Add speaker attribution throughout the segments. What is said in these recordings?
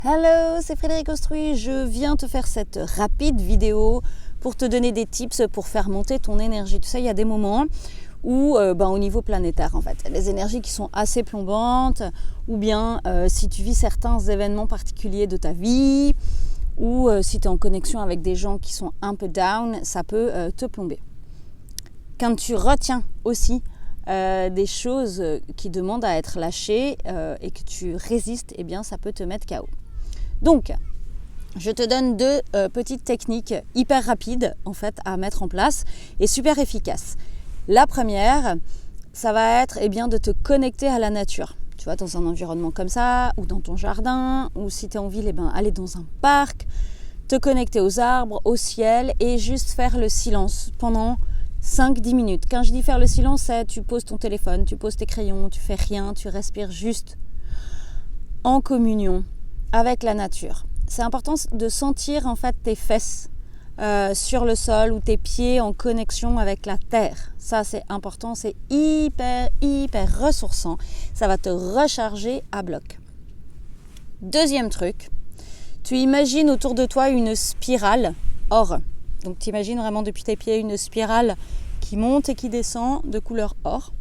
Speaker 1: Hello, c'est Frédéric Ostruy. Je viens te faire cette rapide vidéo pour te donner des tips pour faire monter ton énergie. Tu sais, il y a des moments où, au niveau planétaire, en fait, il y a des énergies qui sont assez plombantes, ou bien si tu vis certains événements particuliers de ta vie, ou si tu es en connexion avec des gens qui sont un peu down, ça peut te plomber. Quand tu retiens aussi des choses qui demandent à être lâchées et que tu résistes, eh bien ça peut te mettre KO. Donc, je te donne deux petites techniques hyper rapides en fait à mettre en place et super efficaces. La première, ça va être de te connecter à la nature. Tu vois, dans un environnement comme ça, ou dans ton jardin, ou si tu es en ville, aller dans un parc, te connecter aux arbres, au ciel et juste faire le silence pendant 5-10 minutes. Quand je dis faire le silence, c'est tu poses ton téléphone, tu poses tes crayons, tu fais rien, tu respires juste en communion avec la nature. C'est important de sentir en fait tes fesses sur le sol ou tes pieds en connexion avec la terre. Ça c'est important, c'est hyper ressourçant. Ça va te recharger à bloc. Deuxième truc, tu imagines autour de toi une spirale or. Donc tu imagines vraiment depuis tes pieds une spirale qui monte et qui descend de couleur or.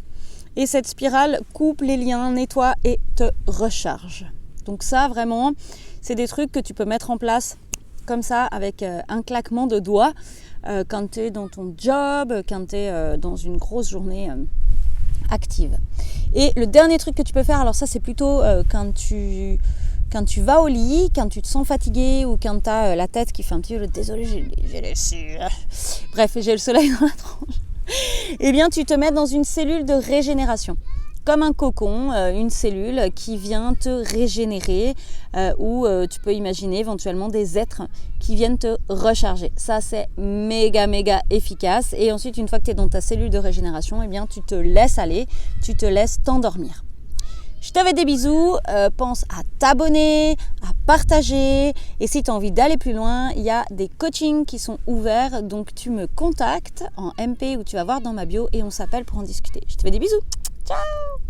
Speaker 1: Et cette spirale coupe les liens, nettoie et te recharge. Donc ça vraiment, c'est des trucs que tu peux mettre en place comme ça avec un claquement de doigts quand tu es dans ton job, quand tu es dans une grosse journée active. Et le dernier truc que tu peux faire, alors ça c'est plutôt quand tu vas au lit, quand tu te sens fatigué ou quand tu as la tête qui fait un petit peu désolé, j'ai le soleil dans la tronche. Eh bien, tu te mets dans une cellule de régénération. Comme un cocon, une cellule qui vient te régénérer ou tu peux imaginer éventuellement des êtres qui viennent te recharger. Ça, c'est méga efficace. Et ensuite, une fois que tu es dans ta cellule de régénération, eh bien, tu te laisses aller, tu te laisses t'endormir. Je te fais des bisous, pense à t'abonner, à partager et si tu as envie d'aller plus loin, il y a des coachings qui sont ouverts, donc tu me contactes en MP ou tu vas voir dans ma bio et on s'appelle pour en discuter. Je te fais des bisous, ciao!